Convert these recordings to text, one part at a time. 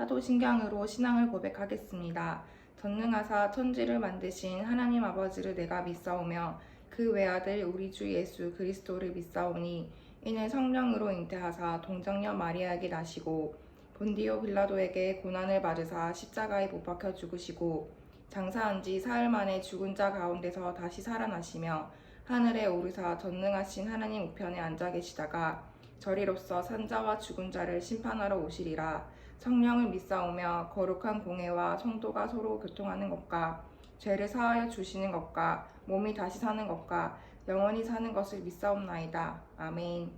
사도신경으로 신앙을 고백하겠습니다. 전능하사 천지를 만드신 하나님 아버지를 내가 믿사오며 그 외아들 우리 주 예수 그리스도를 믿사오니 이는 성령으로 잉태하사 동정녀 마리아에게 나시고 본디오 빌라도에게 고난을 받으사 십자가에 못 박혀 죽으시고 장사한 지 사흘 만에 죽은 자 가운데서 다시 살아나시며 하늘에 오르사 전능하신 하나님 우편에 앉아 계시다가 저리로서 산자와 죽은 자를 심판하러 오시리라. 성령을 믿사오며 거룩한 공회와 성도가 서로 교통하는 것과 죄를 사하여 주시는 것과 몸이 다시 사는 것과 영원히 사는 것을 믿사옵나이다. 아멘.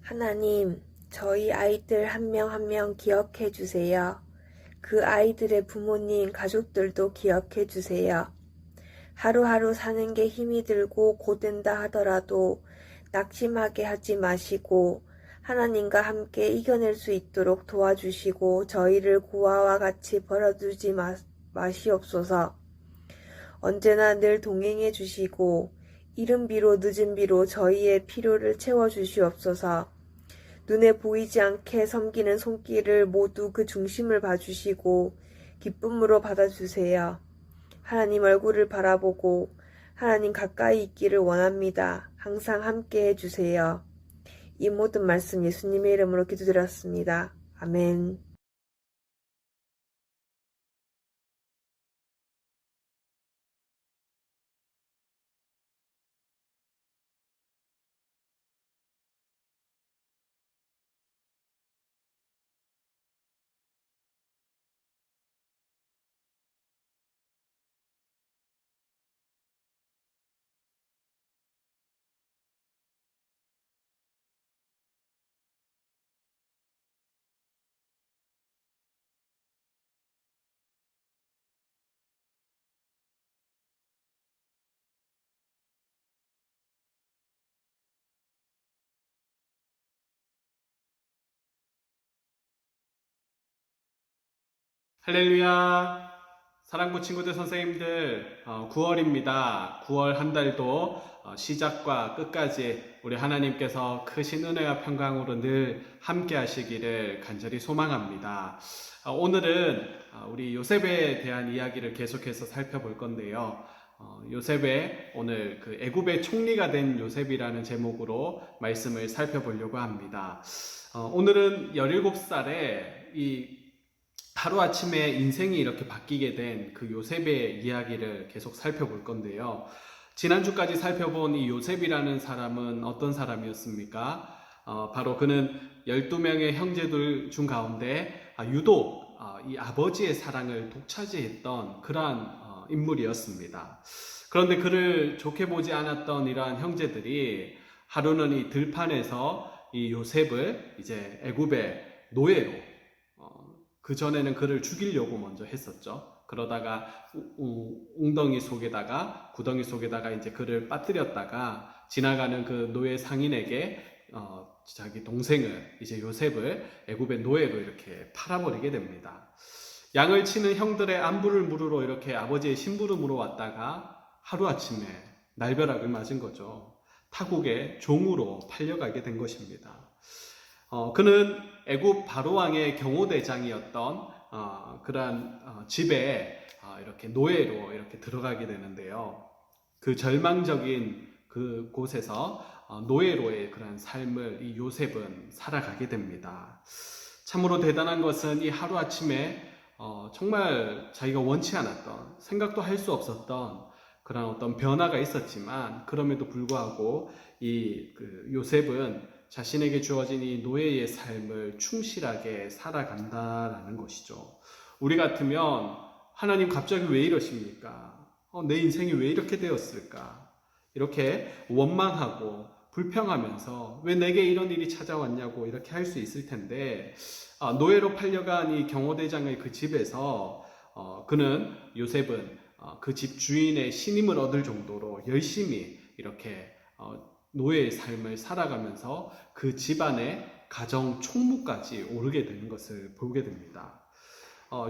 하나님, 저희 아이들 한 명 한 명 기억해 주세요. 그 아이들의 부모님, 가족들도 기억해 주세요. 하루하루 사는 게 힘이 들고 고된다 하더라도 낙심하게 하지 마시고 하나님과 함께 이겨낼 수 있도록 도와주시고 저희를 고아와 같이 버려두지 마시옵소서. 언제나 늘 동행해 주시고 이른 비로 늦은 비로 저희의 필요를 채워주시옵소서. 눈에 보이지 않게 섬기는 손길을 모두 그 중심을 봐주시고 기쁨으로 받아주세요. 하나님 얼굴을 바라보고 하나님 가까이 있기를 원합니다. 항상 함께 해주세요. 이 모든 말씀 예수님의 이름으로 기도드렸습니다. 아멘. 할렐루야. 사랑부 친구들, 선생님들, 9월입니다. 9월 한 달도 시작과 끝까지 우리 하나님께서 크신 은혜와 평강으로 늘 함께 하시기를 간절히 소망합니다. 오늘은 우리 요셉에 대한 이야기를 계속해서 살펴볼 건데요. 요셉의 오늘 그 애굽의 총리가 된 요셉이라는 제목으로 말씀을 살펴보려고 합니다. 오늘은 17살에 이 하루아침에 인생이 이렇게 바뀌게 된 그 요셉의 이야기를 계속 살펴볼 건데요. 지난주까지 살펴본 이 요셉이라는 사람은 어떤 사람이었습니까? 바로 그는 12명의 형제들 중 가운데 유독 이 아버지의 사랑을 독차지했던 그러한 인물이었습니다. 그런데 그를 좋게 보지 않았던 이러한 형제들이 하루는 이 들판에서 이 요셉을 이제 애굽의 노예로, 그 전에는 그를 죽이려고 먼저 했었죠. 그러다가 웅덩이 속에다가, 구덩이 속에다가 이제 그를 빠뜨렸다가 지나가는 그 노예 상인에게 자기 동생을, 이제 요셉을 애굽의 노예로 이렇게 팔아버리게 됩니다. 양을 치는 형들의 안부를 물으러 이렇게 아버지의 심부름으로 왔다가 하루아침에 날벼락을 맞은 거죠. 타국의 종으로 팔려가게 된 것입니다. 그는 애굽 바로왕의 경호대장이었던 그러한 집에 이렇게 노예로 이렇게 들어가게 되는데요. 그 절망적인 그 곳에서 노예로의 그런 삶을 이 요셉은 살아가게 됩니다. 참으로 대단한 것은 이 하루아침에 정말 자기가 원치 않았던, 생각도 할 수 없었던 그런 어떤 변화가 있었지만 그럼에도 불구하고 이 요셉은 자신에게 주어진 이 노예의 삶을 충실하게 살아간다라는 것이죠. 우리 같으면 하나님 갑자기 왜 이러십니까? 내 인생이 왜 이렇게 되었을까? 이렇게 원망하고 불평하면서 왜 내게 이런 일이 찾아왔냐고 이렇게 할 수 있을 텐데, 노예로 팔려간 이 경호대장의 그 집에서 그는, 요셉은 그 집 주인의 신임을 얻을 정도로 열심히 이렇게 노예의 삶을 살아가면서 그 집안의 가정 총무까지 오르게 되는 것을 보게 됩니다.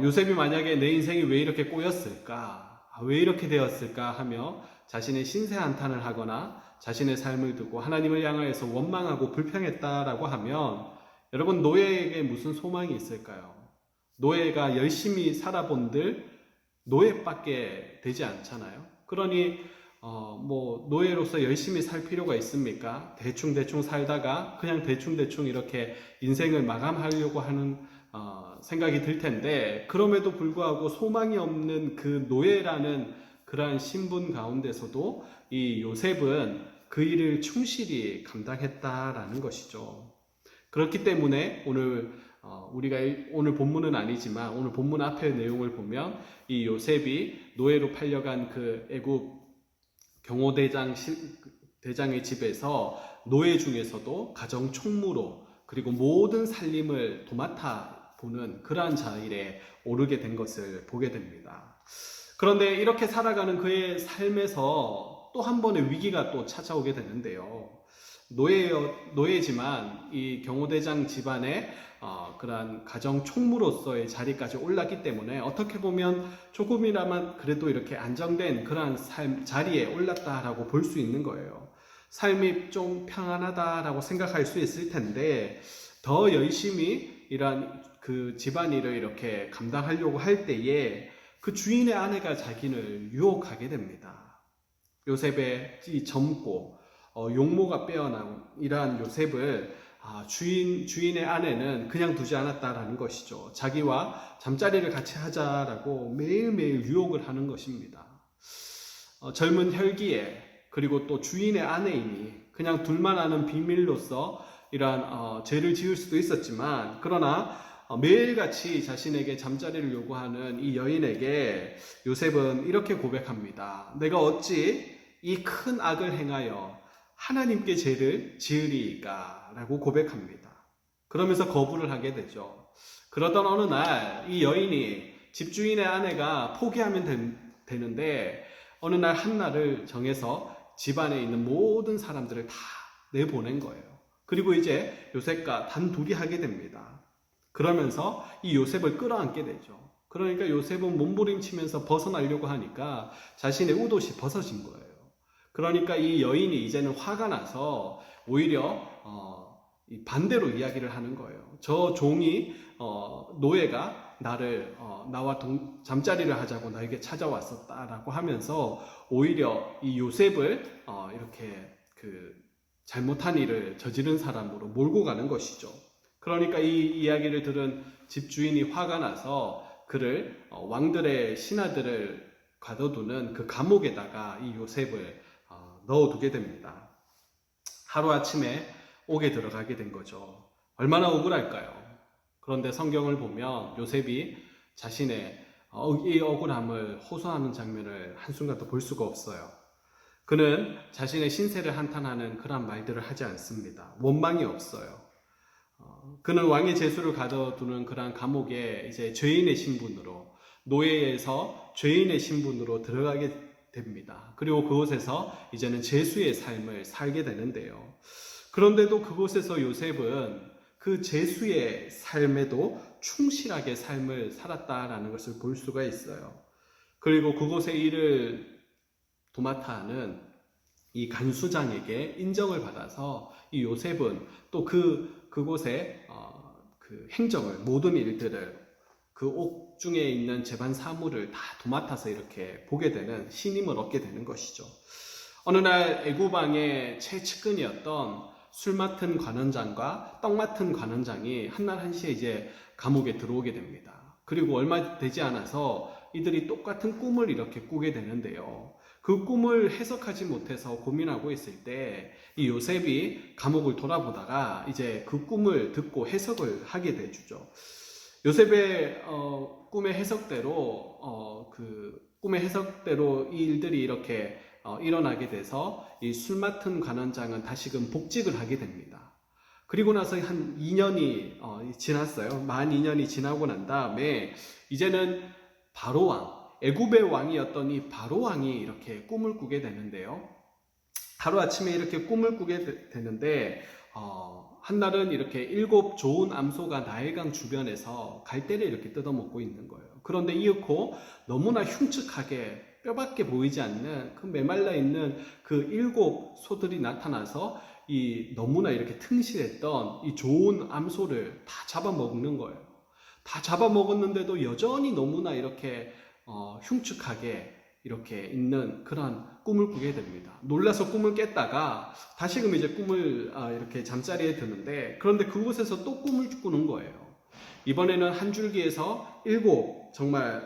요셉이 만약에 내 인생이 왜 이렇게 꼬였을까? 왜 이렇게 되었을까 하며 자신의 신세 한탄을 하거나 자신의 삶을 두고 하나님을 향하여서 원망하고 불평했다라고 하면 여러분, 노예에게 무슨 소망이 있을까요? 노예가 열심히 살아본들 노예밖에 되지 않잖아요. 그러니 노예로서 열심히 살 필요가 있습니까? 대충 살다가 그냥 대충 이렇게 인생을 마감하려고 하는 생각이 들 텐데, 그럼에도 불구하고 소망이 없는 그 노예라는 그러한 신분 가운데서도 이 요셉은 그 일을 충실히 감당했다라는 것이죠. 그렇기 때문에 우리가 오늘 본문은 아니지만 오늘 본문 앞의 내용을 보면 이 요셉이 노예로 팔려간 그 애굽 대장의 집에서 노예 중에서도 가정 총무로 그리고 모든 살림을 도맡아 보는 그러한 자리에 오르게 된 것을 보게 됩니다. 그런데 이렇게 살아가는 그의 삶에서 또 한 번의 위기가 또 찾아오게 되는데요. 노예지만 이 경호대장 집안의 그러한 가정 총무로서의 자리까지 올랐기 때문에 어떻게 보면 조금이나마 그래도 이렇게 안정된 그러한 자리에 올랐다라고 볼 수 있는 거예요. 삶이 좀 평안하다라고 생각할 수 있을 텐데, 더 열심히 이러한 그 집안일을 이렇게 감당하려고 할 때에 그 주인의 아내가 자기를 유혹하게 됩니다. 요셉의 이 젊고 용모가 빼어난 이러한 요셉을 주인의 아내는 그냥 두지 않았다라는 것이죠. 자기와 잠자리를 같이 하자라고 매일매일 유혹을 하는 것입니다. 젊은 혈기에, 그리고 또 주인의 아내이니 그냥 둘만 아는 비밀로서 이러한 죄를 지을 수도 있었지만, 그러나 매일같이 자신에게 잠자리를 요구하는 이 여인에게 요셉은 이렇게 고백합니다. 내가 어찌 이 큰 악을 행하여 하나님께 죄를 지으리이까? 라고 고백합니다. 그러면서 거부를 하게 되죠. 그러던 어느 날 이 여인이, 집주인의 아내가 포기하면 되는데 어느 날 한날을 정해서 집안에 있는 모든 사람들을 다 내보낸 거예요. 그리고 이제 요셉과 단둘이 하게 됩니다. 그러면서 이 요셉을 끌어안게 되죠. 그러니까 요셉은 몸부림치면서 벗어나려고 하니까 자신의 웃옷이 벗어진 거예요. 그러니까 이 여인이 이제는 화가 나서 오히려 반대로 이야기를 하는 거예요. 저 종이 노예가 나와 잠자리를 하자고 나에게 찾아왔었다라고 하면서 오히려 이 요셉을 이렇게 그 잘못한 일을 저지른 사람으로 몰고 가는 것이죠. 그러니까 이 이야기를 들은 집주인이 화가 나서 그를 왕들의 신하들을 가둬두는 그 감옥에다가 이 요셉을 넣어두게 됩니다. 하루아침에 옥에 들어가게 된 거죠. 얼마나 억울할까요? 그런데 성경을 보면 요셉이 자신의 이 억울함을 호소하는 장면을 한순간도 볼 수가 없어요. 그는 자신의 신세를 한탄하는 그런 말들을 하지 않습니다. 원망이 없어요. 그는 왕의 제수를 가둬두는 그러한 감옥에 이제 죄인의 신분으로, 노예에서 죄인의 신분으로 들어가게 됩니다. 그리고 그곳에서 이제는 제수의 삶을 살게 되는데요. 그런데도 그곳에서 요셉은 그 제수의 삶에도 충실하게 삶을 살았다라는 것을 볼 수가 있어요. 그리고 그곳의 일을 도맡아 하는 이 간수장에게 인정을 받아서 이 요셉은 또 그곳의 그 행정을, 모든 일들을, 그 옥 중에 있는 재반 사무를 다 도맡아서 이렇게 보게 되는 신임을 얻게 되는 것이죠. 어느 날 애굽 왕의 최측근이었던 술 맡은 관원장과 떡 맡은 관원장이 한날 한시에 이제 감옥에 들어오게 됩니다. 그리고 얼마 되지 않아서 이들이 똑같은 꿈을 이렇게 꾸게 되는데요. 그 꿈을 해석하지 못해서 고민하고 있을 때 이 요셉이 감옥을 돌아보다가 이제 그 꿈을 듣고 해석을 하게 되죠. 요셉의 꿈의 해석대로 이 일들이 이렇게 일어나게 돼서 이 술 맡은 관원장은 다시금 복직을 하게 됩니다. 그리고 나서 한 2년이 지났어요. 만 2년이 지나고 난 다음에 이제는 바로왕, 애굽의 왕이었던 이 바로왕이 이렇게 꿈을 꾸게 되는데요. 하루아침에 이렇게 꿈을 꾸게 되는데 한날은 이렇게 7 좋은 암소가 나일강 주변에서 갈대를 이렇게 뜯어먹고 있는 거예요. 그런데 이윽고 너무나 흉측하게 뼈밖에 보이지 않는 그 메말라 있는 그 7 소들이 나타나서 이 너무나 이렇게 튼실했던 이 좋은 암소를 다 잡아먹는 거예요. 다 잡아먹었는데도 여전히 너무나 이렇게 흉측하게 이렇게 있는 그런 꿈을 꾸게 됩니다. 놀라서 꿈을 깼다가 다시금 이제 꿈을 이렇게 잠자리에 드는데, 그런데 그곳에서 또 꿈을 꾸는 거예요. 이번에는 한 줄기에서 7 정말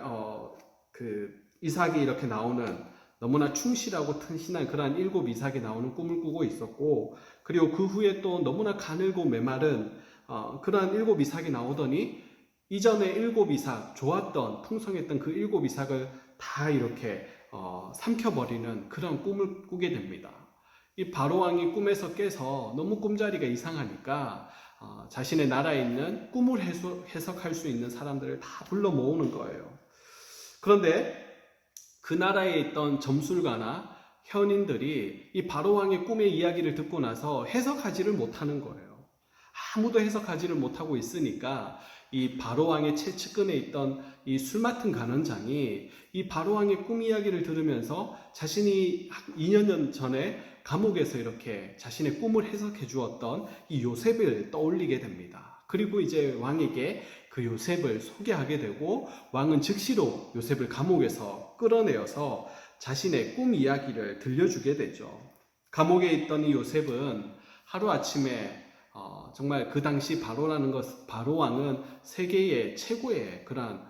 그 이삭이 이렇게 나오는 너무나 충실하고 튼실한 그러한 7 이삭이 나오는 꿈을 꾸고 있었고, 그리고 그 후에 또 너무나 가늘고 메마른 그러한 7 이삭이 나오더니 이전에 7 이삭, 좋았던 풍성했던 그 7 이삭을 다 이렇게 삼켜버리는 그런 꿈을 꾸게 됩니다. 이 바로왕이 꿈에서 깨서 너무 꿈자리가 이상하니까 자신의 나라에 있는 꿈을 해석할 수 있는 사람들을 다 불러 모으는 거예요. 그런데 그 나라에 있던 점술가나 현인들이 이 바로왕의 꿈의 이야기를 듣고 나서 해석하지를 못하는 거예요. 아무도 해석하지를 못하고 있으니까 이 바로왕의 채측근에 있던 이 술 맡은 간원장이 이 바로왕의 꿈 이야기를 들으면서 자신이 2년 전에 감옥에서 이렇게 자신의 꿈을 해석해 주었던 이 요셉을 떠올리게 됩니다. 그리고 이제 왕에게 그 요셉을 소개하게 되고, 왕은 즉시로 요셉을 감옥에서 끌어내어서 자신의 꿈 이야기를 들려주게 되죠. 감옥에 있던 이 요셉은 하루아침에 정말 그 당시 바로왕은 세계의 최고의 그런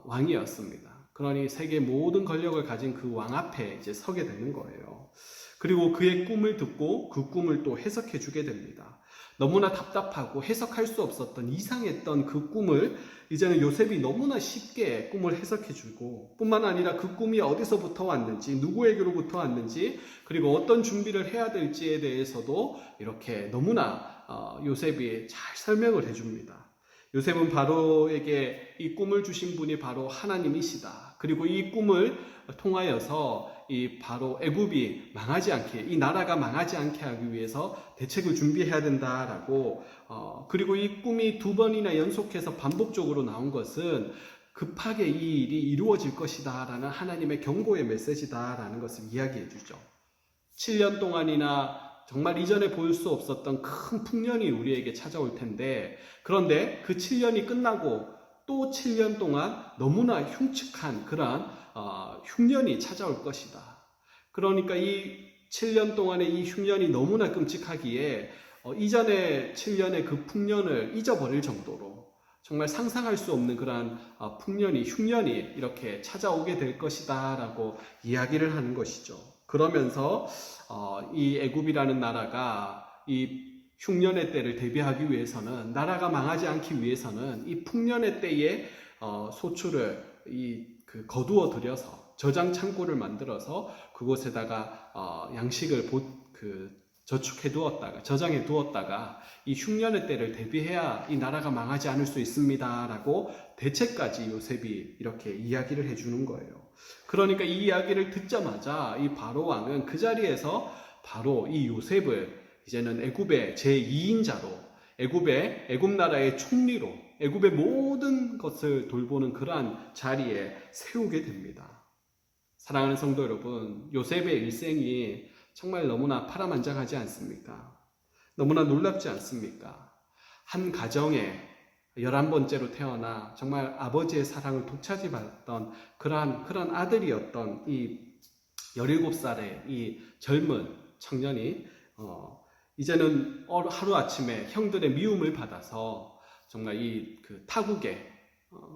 왕이었습니다. 그러니 세계 모든 권력을 가진 그 왕 앞에 이제 서게 되는 거예요. 그리고 그의 꿈을 듣고 그 꿈을 또 해석해 주게 됩니다. 너무나 답답하고 해석할 수 없었던 이상했던 그 꿈을 이제는 요셉이 너무나 쉽게 꿈을 해석해 주고, 뿐만 아니라 그 꿈이 어디서부터 왔는지, 누구에게로부터 왔는지, 그리고 어떤 준비를 해야 될지에 대해서도 이렇게 너무나 요셉이 잘 설명을 해줍니다. 요셉은 바로에게 이 꿈을 주신 분이 바로 하나님이시다. 그리고 이 꿈을 통하여서 이 바로 애굽이 망하지 않게, 이 나라가 망하지 않게 하기 위해서 대책을 준비해야 된다라고, 그리고 이 꿈이 2번이나 연속해서 반복적으로 나온 것은 급하게 이 일이 이루어질 것이다 라는 하나님의 경고의 메시지다 라는 것을 이야기해 주죠. 7년 동안이나 정말 이전에 볼 수 없었던 큰 풍년이 우리에게 찾아올 텐데, 그런데 그 7년이 끝나고 또 7년 동안 너무나 흉측한 그러한 흉년이 찾아올 것이다. 그러니까 이 7년 동안의 이 흉년이 너무나 끔찍하기에 이전에 7년의 그 풍년을 잊어버릴 정도로 정말 상상할 수 없는 그러한 흉년이 이렇게 찾아오게 될 것이다 라고 이야기를 하는 것이죠. 그러면서 이 애굽이라는 나라가 이 흉년의 때를 대비하기 위해서는, 나라가 망하지 않기 위해서는 이 풍년의 때에 소출을 거두어 들여서 저장 창고를 만들어서 그곳에다가 양식을 저축해 두었다가, 저장해 두었다가 이 흉년의 때를 대비해야 이 나라가 망하지 않을 수 있습니다 라고 대책까지 요셉이 이렇게 이야기를 해주는 거예요. 그러니까 이 이야기를 듣자마자 이 바로 왕은 그 자리에서 바로 이 요셉을 이제는 애굽의 제2인자로, 애굽 나라의 총리로, 애굽의 모든 것을 돌보는 그러한 자리에 세우게 됩니다. 사랑하는 성도 여러분, 요셉의 일생이 정말 너무나 파란만장하지 않습니까? 너무나 놀랍지 않습니까? 한 가정에 11번째로 태어나 정말 아버지의 사랑을 독차지받던 그런 아들이었던 이 17살의 이 젊은 청년이 이제는 하루아침에 형들의 미움을 받아서 정말 그 타국에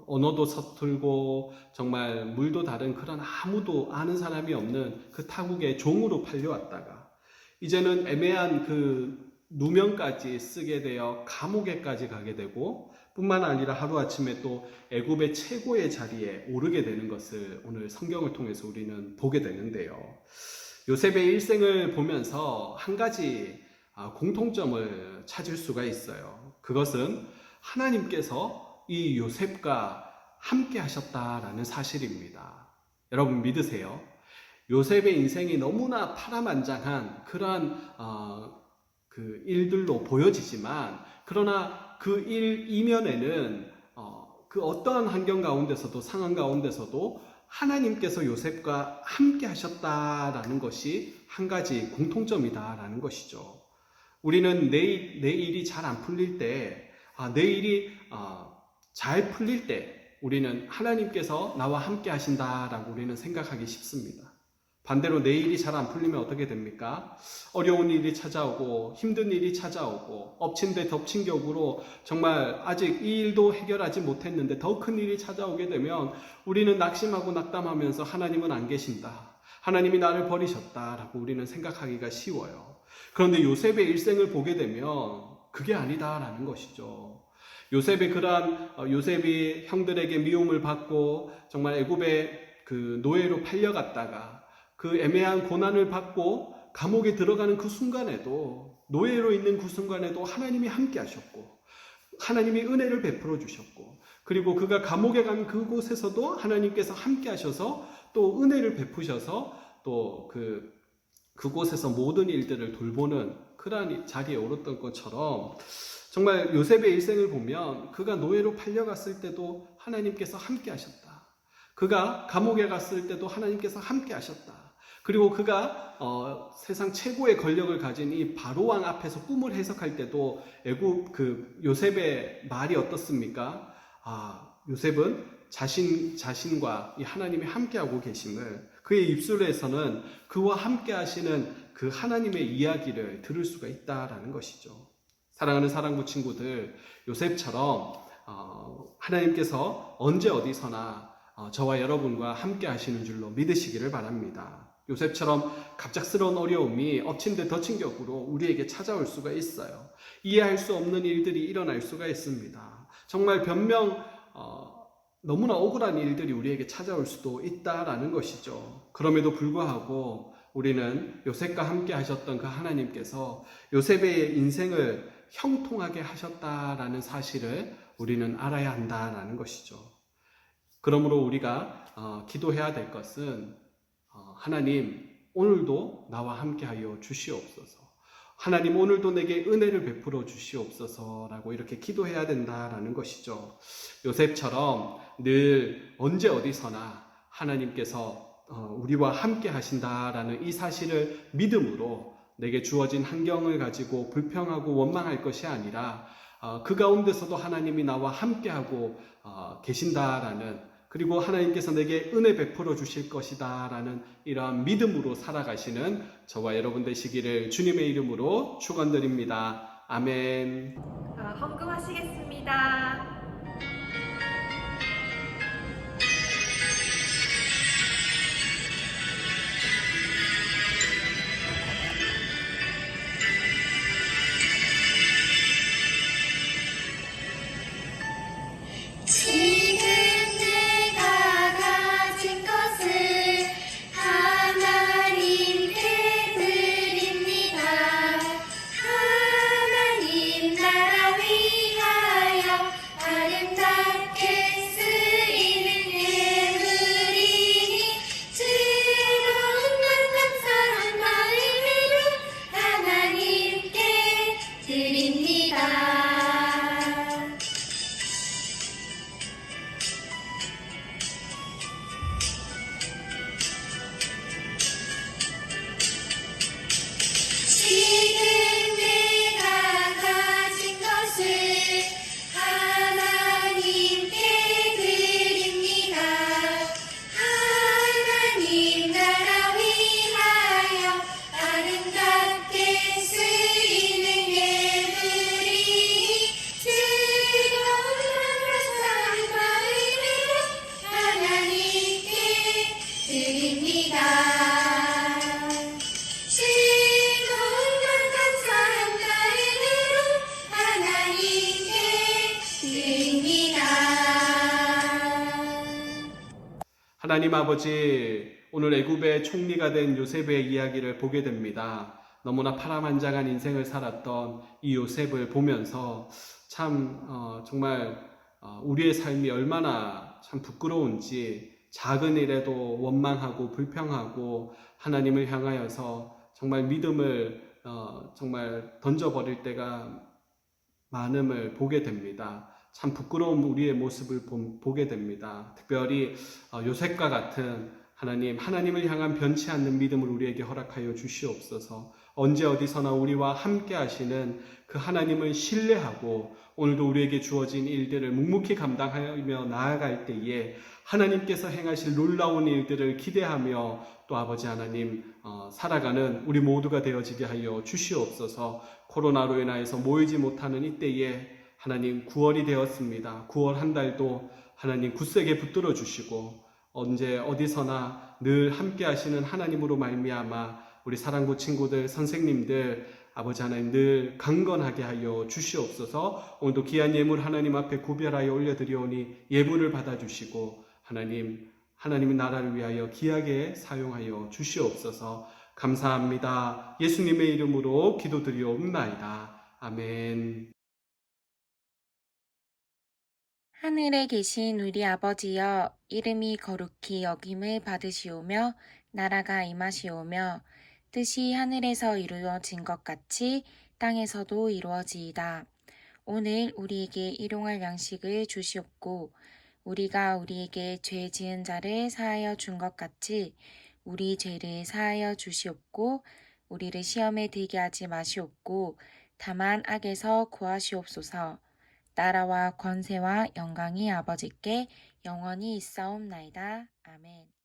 언어도 서툴고 정말 물도 다른 그런 아무도 아는 사람이 없는 그 타국의 종으로 팔려왔다가 이제는 애매한 그 누명까지 쓰게 되어 감옥에까지 가게 되고, 뿐만 아니라 하루아침에 또 애굽의 최고의 자리에 오르게 되는 것을 오늘 성경을 통해서 우리는 보게 되는데요. 요셉의 일생을 보면서 한 가지 공통점을 찾을 수가 있어요. 그것은 하나님께서 이 요셉과 함께 하셨다라는 사실입니다. 여러분 믿으세요? 요셉의 인생이 너무나 파란만장한 그러한 그 일들로 보여지지만, 그러나 그 일 이면에는 그 어떠한 환경 가운데서도, 상황 가운데서도 하나님께서 요셉과 함께 하셨다라는 것이 한 가지 공통점이다라는 것이죠. 우리는 내 일이 잘 안 풀릴 때, 내 일이 잘 풀릴 때 우리는 하나님께서 나와 함께 하신다라고 우리는 생각하기 쉽습니다. 반대로 내 일이 잘 안 풀리면 어떻게 됩니까? 어려운 일이 찾아오고 힘든 일이 찾아오고 엎친 데 덮친 격으로 정말 아직 이 일도 해결하지 못했는데 더 큰 일이 찾아오게 되면 우리는 낙심하고 낙담하면서 하나님은 안 계신다, 하나님이 나를 버리셨다라고 우리는 생각하기가 쉬워요. 그런데 요셉의 일생을 보게 되면 그게 아니다라는 것이죠. 요셉이 형들에게 미움을 받고 정말 애굽의 그 노예로 팔려갔다가 그 애매한 고난을 받고 감옥에 들어가는 그 순간에도, 노예로 있는 그 순간에도 하나님이 함께 하셨고 하나님이 은혜를 베풀어 주셨고, 그리고 그가 감옥에 간 그곳에서도 하나님께서 함께 하셔서 또 은혜를 베푸셔서 또 그곳에서 모든 일들을 돌보는 그러한 자리에 오렀던 것처럼, 정말 요셉의 일생을 보면 그가 노예로 팔려갔을 때도 하나님께서 함께 하셨다, 그가 감옥에 갔을 때도 하나님께서 함께 하셨다, 그리고 그가 세상 최고의 권력을 가진 이 바로왕 앞에서 꿈을 해석할 때도 요셉의 말이 어떻습니까? 요셉은 자신과 이 하나님이 함께하고 계심을, 그의 입술에서는 그와 함께 하시는 그 하나님의 이야기를 들을 수가 있다라는 것이죠. 사랑하는 사랑부 친구들, 요셉처럼 하나님께서 언제 어디서나 저와 여러분과 함께 하시는 줄로 믿으시기를 바랍니다. 요셉처럼 갑작스러운 어려움이 엎친 데 덮친 격으로 우리에게 찾아올 수가 있어요. 이해할 수 없는 일들이 일어날 수가 있습니다. 정말 너무나 억울한 일들이 우리에게 찾아올 수도 있다라는 것이죠. 그럼에도 불구하고 우리는 요셉과 함께 하셨던 그 하나님께서 요셉의 인생을 형통하게 하셨다라는 사실을 우리는 알아야 한다라는 것이죠. 그러므로 우리가 기도해야 될 것은, 하나님 오늘도 나와 함께하여 주시옵소서, 하나님 오늘도 내게 은혜를 베풀어 주시옵소서라고 이렇게 기도해야 된다라는 것이죠. 요셉처럼 늘 언제 어디서나 하나님께서 우리와 함께 하신다라는 이 사실을 믿음으로 내게 주어진 환경을 가지고 불평하고 원망할 것이 아니라 그 가운데서도 하나님이 나와 함께하고 계신다라는, 그리고 하나님께서 내게 은혜 베풀어 주실 것이다 라는 이러한 믿음으로 살아가시는 저와 여러분 되시기를 주님의 이름으로 축원드립니다. 아멘. 헌금하시겠습니다. 하나님 아버지, 오늘 애굽의 총리가 된 요셉의 이야기를 보게 됩니다. 너무나 파란만장한 인생을 살았던 이 요셉을 보면서 참 정말 우리의 삶이 얼마나 참 부끄러운지, 작은 일에도 원망하고 불평하고 하나님을 향하여서 정말 믿음을 정말 던져버릴 때가 많음을 보게 됩니다. 참 부끄러운 우리의 모습을 보게 됩니다. 특별히 요셉과 같은 하나님을 향한 변치 않는 믿음을 우리에게 허락하여 주시옵소서. 언제 어디서나 우리와 함께 하시는 그 하나님을 신뢰하고 오늘도 우리에게 주어진 일들을 묵묵히 감당하며 나아갈 때에 하나님께서 행하실 놀라운 일들을 기대하며 또 아버지 하나님 살아가는 우리 모두가 되어지게 하여 주시옵소서. 코로나로 인하여서 모이지 못하는 이때에 하나님 9월이 되었습니다. 9월 한 달도 하나님 굳세게 붙들어 주시고 언제 어디서나 늘 함께 하시는 하나님으로 말미암아 우리 사랑부 친구들, 선생님들, 아버지 하나님 늘 강건하게 하여 주시옵소서. 오늘도 귀한 예물 하나님 앞에 구별하여 올려드리오니 예물을 받아주시고 하나님의 나라를 위하여 귀하게 사용하여 주시옵소서. 감사합니다. 예수님의 이름으로 기도드리옵나이다. 아멘. 하늘에 계신 우리 아버지여, 이름이 거룩히 여김을 받으시오며 나라가 임하시오며 뜻이 하늘에서 이루어진 것 같이 땅에서도 이루어지이다. 오늘 우리에게 일용할 양식을 주시옵고 우리가 우리에게 죄 지은 자를 사하여 준 것 같이 우리 죄를 사하여 주시옵고 우리를 시험에 들게 하지 마시옵고 다만 악에서 구하시옵소서. 나라와 권세와 영광이 아버지께 영원히 있사옵나이다. 아멘.